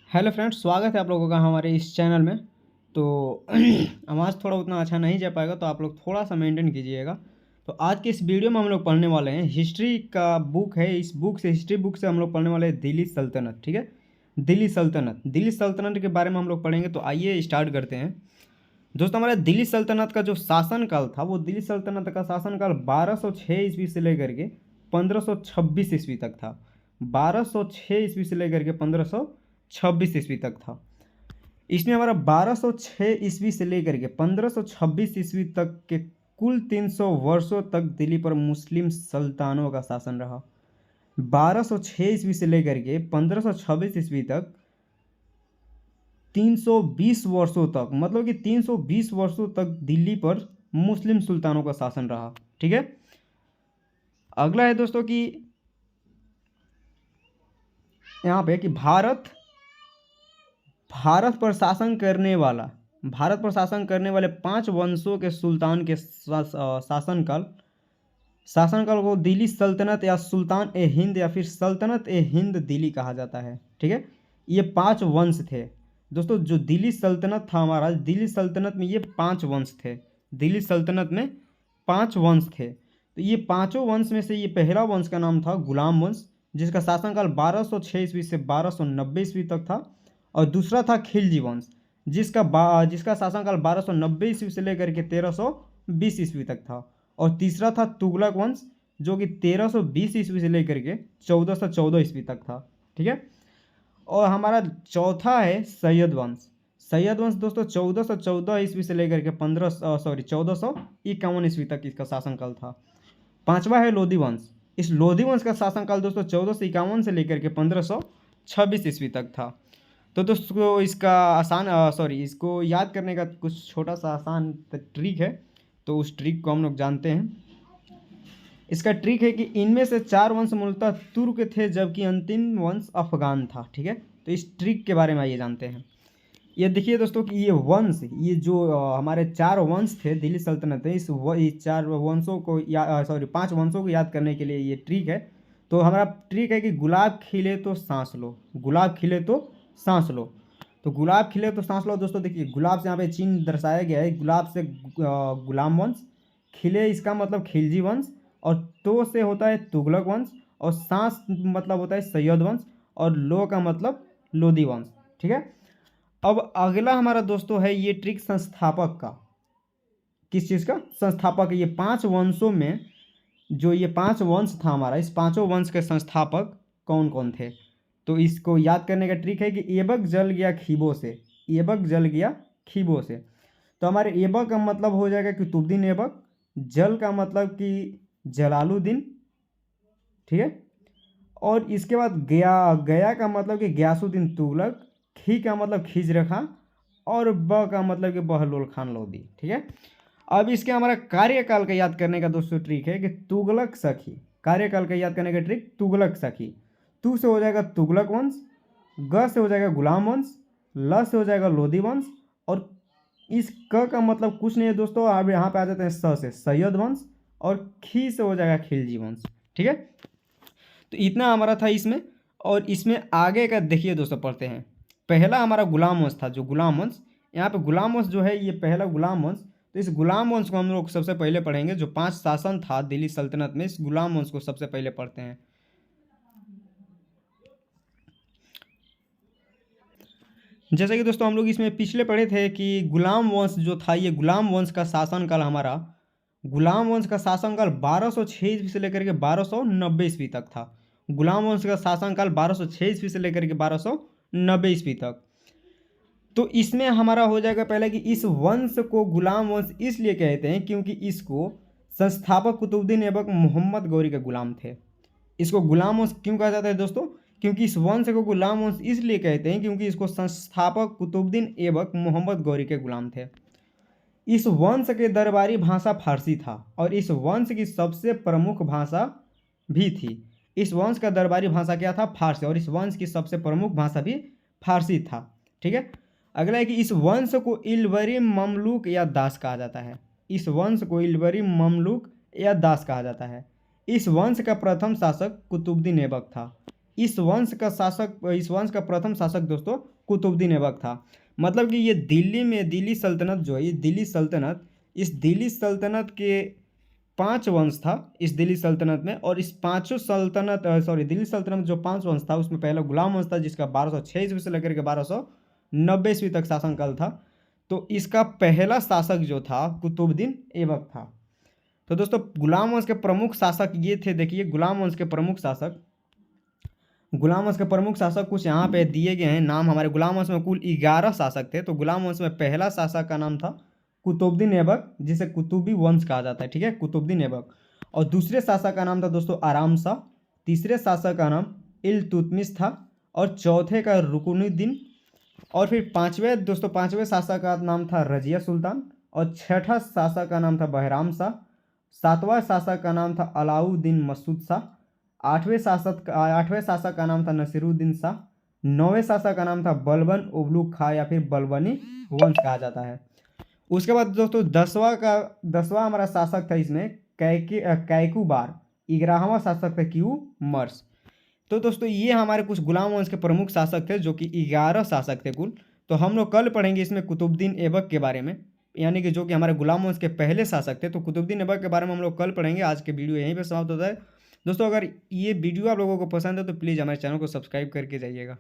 Hello friends, स्वागत है आप लोगों का हमारे इस चैनल में। तो आवाज़ थोड़ा उतना अच्छा नहीं जा पाएगा, तो आप लोग थोड़ा सा मेंटेन कीजिएगा। तो आज के इस वीडियो में हम लोग पढ़ने वाले हैं, हिस्ट्री का बुक है। इस बुक से, हिस्ट्री बुक से हम लोग पढ़ने वाले हैं दिल्ली सल्तनत। ठीक है, दिल्ली सल्तनत के बारे में हम लोग पढ़ेंगे। तो आइए स्टार्ट करते हैं। दोस्तों, हमारे दिल्ली सल्तनत का जो शासनकाल था, वो दिल्ली सल्तनत का शासनकाल 1206 ईस्वी से लेकर के 1526 ईस्वी तक था। 1206 ईस्वी से लेकर के 1526 ईस्वी तक था। इसमें हमारा 1206 ईस्वी से लेकर के 1526 ईस्वी तक के कुल 300 वर्षों तक दिल्ली पर मुस्लिम सुल्तानों का शासन रहा। 1206 ईस्वी से लेकर के 1526 ईस्वी तक 320 वर्षों तक, मतलब कि 320 वर्षों तक दिल्ली पर मुस्लिम सुल्तानों का शासन रहा। ठीक है, अगला है दोस्तों कि यहाँ पे कि भारत पर शासन करने वाले 5 वंशों के सुल्तान के शासनकाल को दिल्ली सल्तनत या सुल्तान ए हिंद या फिर सल्तनत ए हिंद दिल्ली कहा जाता है। ठीक है, ये 5 वंश थे दोस्तों। जो दिल्ली सल्तनत था हमारा, दिल्ली सल्तनत में ये 5 वंश थे। दिल्ली सल्तनत में 5 वंश थे। तो ये पांचों वंश में से ये पहला वंश का नाम था गुलाम वंश, जिसका शासनकाल 1206 ईस्वी से 1290 ईस्वी तक था। और दूसरा था खिलजी वंश, जिसका शासनकाल 1290 ईस्वी से लेकर के 1320 ईस्वी तक था। और तीसरा था तुगलक वंश, जो कि 1320 ईस्वी से लेकर के 1414 ईस्वी तक था। ठीक है, और हमारा चौथा है सैयद वंश। सैयद वंश दोस्तों 1414 ईस्वी से लेकर के 1451 ईस्वी तक इसका शासनकाल था। पांचवा है लोधी वंश। इस लोधी वंश का शासनकाल दोस्तों 1451 से लेकर के 1526 ईस्वी तक था। तो दोस्तों इसको याद करने का कुछ छोटा सा आसान ट्रिक है, तो उस ट्रिक को हम लोग जानते हैं। इसका ट्रिक है कि इनमें से 4 वंश मूलतः तुर्क थे, जबकि अंतिम वंश अफगान था। ठीक है, तो इस ट्रिक के बारे में आइए जानते हैं। ये देखिए दोस्तों कि ये जो हमारे 4 वंश थे दिल्ली सल्तनत में, इस 4 वंशों को 5 वंशों को याद करने के लिए ये ट्रिक है। तो हमारा ट्रिक है कि गुलाब खिले तो सांस लो, गुलाब खिले तो सांस लो। तो गुलाब खिले तो सांस लो दोस्तों, देखिए गुलाब से यहाँ पे चिन्ह दर्शाया गया है। गुलाब से गुलाम वंश, खिले इसका मतलब खिलजी वंश, और तो से होता है तुगलक वंश, और सांस मतलब होता है सैयद वंश, और लो का मतलब लोधी वंश। ठीक है, अब अगला हमारा दोस्तों है ये ट्रिक संस्थापक का। किस चीज़ का? संस्थापक। ये 5 वंशों में जो ये 5 वंश था हमारा, इस पांचों वंश के संस्थापक कौन कौन थे? तो इसको याद करने का ट्रिक है कि एबक जल गया खीबों से, एबक जल गया खीबों से। तो हमारे एबक का मतलब हो जाएगा कुतुबुद्दीन ऐबक, जल का मतलब कि जलालुद्दीन। ठीक है, और इसके बाद गया का मतलब कि गयासुद्दीन तुगलक, खी का मतलब खिज्र खां, और ब का मतलब कि बहलोल खान लोधी। ठीक है, अब इसके हमारा कार्यकाल का याद करने का दोस्तों ट्रिक है कि तुगलक सखी। कार्यकाल का याद करने का ट्रिक तुगलक सखी। तू से हो जाएगा तुगलक वंश, ग से हो जाएगा गुलाम वंश, ल से हो जाएगा लोधी वंश, और इस क का मतलब कुछ नहीं है दोस्तों। अब यहाँ पे आ जाते हैं स से सैयद वंश, और खी से हो जाएगा खिलजी वंश। ठीक है, तो इतना हमारा था इसमें। और इसमें आगे का देखिए दोस्तों, पढ़ते हैं। पहला हमारा गुलाम वंश था, जो गुलाम वंश, यहाँ पे गुलाम वंश जो है ये पहला गुलाम वंश। तो इस गुलाम वंश को हम लोग सबसे पहले पढ़ेंगे। जो 5 शासन था दिल्ली सल्तनत में, इस गुलाम वंश को सबसे पहले पढ़ते हैं। जैसे कि दोस्तों हम लोग इसमें पिछले पढ़े थे कि गुलाम वंश जो था, ये गुलाम वंश का शासनकाल हमारा, गुलाम वंश का शासनकाल 1206 ईस्वी से लेकर के 1290 ईस्वी तक था। गुलाम वंश का शासनकाल 1206 ईस्वी से लेकर के 1290 ईस्वी तक। तो इसमें हमारा हो जाएगा पहले कि इस वंश को गुलाम वंश इसलिए कहते हैं क्योंकि इसको संस्थापक कुतुबुद्दीन ऐबक मोहम्मद गौरी के गुलाम थे। इसको गुलाम वंश क्यों कहा जाता है दोस्तों? क्योंकि इस वंश को गुलाम वंश इसलिए कहते हैं क्योंकि इसको संस्थापक कुतुबुद्दीन ऐबक मोहम्मद गौरी के गुलाम थे। इस वंश के दरबारी भाषा फारसी था, और इस वंश की सबसे प्रमुख भाषा भी थी। इस वंश का दरबारी भाषा क्या था? फारसी, और इस वंश की सबसे प्रमुख भाषा भी फारसी था। ठीक है, अगला है कि इस वंश को इल्वरी ममलूक या दास कहा जाता है। इस वंश को इल्वरी ममलूक या दास कहा जाता है। इस वंश का प्रथम शासक कुतुबुद्दीन ऐबक था। इस वंश का प्रथम शासक दोस्तों कुतुबुद्दीन ऐबक था। मतलब कि ये दिल्ली में दिल्ली सल्तनत जो है, ये दिल्ली सल्तनत, इस दिल्ली सल्तनत के 5 वंश था इस दिल्ली सल्तनत में। और इस पांचों सल्तनत दिल्ली सल्तनत में जो 5 वंश था उसमें पहला गुलाम वंश था जिसका 1206 ईस्वी से लेकर के 1290 ईस्वी तक शासनकाल था। तो इसका पहला शासक जो था कुतुबुद्दीन ऐबक था। तो दोस्तों गुलाम वंश के प्रमुख शासक ये थे, देखिए गुलाम वंश के प्रमुख शासक कुछ यहाँ पे दिए गए हैं नाम। हमारे गुलाम वंश में कुल 11 शासक थे। तो गुलाम वंश में पहला शासक का नाम था कुतुबुद्दीन ऐबक, जिसे कुतुबी वंश कहा जाता है, ठीक है, कुतुबुद्दीन ऐबक। और दूसरे शासक का नाम था दोस्तों आराम शाह। तीसरे शासक का नाम इल्तुतमिश था। और चौथे का रुकनुद्दीन। और फिर पांचवें शासक का नाम था रजिया सुल्तान। और छठा शासक का नाम था बहराम शाह। सातवां शासक का नाम था अलाउद्दीन मसूद शाह। आठवें शासक का नाम था नसीरुद्दीन शाह। नौवें शासक का नाम था बलबन उबलू खां या फिर बलबनी वंश कहा जाता है। उसके बाद दोस्तों दसवां हमारा शासक था इसमें कैकुबार। 11वां शासक था क्यू मर्स। तो दोस्तों ये हमारे कुछ गुलाम वंश के प्रमुख शासक थे जो कि 11 शासक थे कुल। तो हम लोग कल पढ़ेंगे इसमें कुतुबुद्दीन ऐबक के बारे में, यानी कि जो कि हमारे गुलाम वंश के पहले शासक थे। तो कुतुबुद्दीन ऐबक के बारे में हम लोग कल पढ़ेंगे। आज के वीडियो यहीं पे समाप्त होता है। दोस्तों अगर ये वीडियो आप लोगों को पसंद है तो प्लीज़ हमारे चैनल को सब्सक्राइब करके जाइएगा।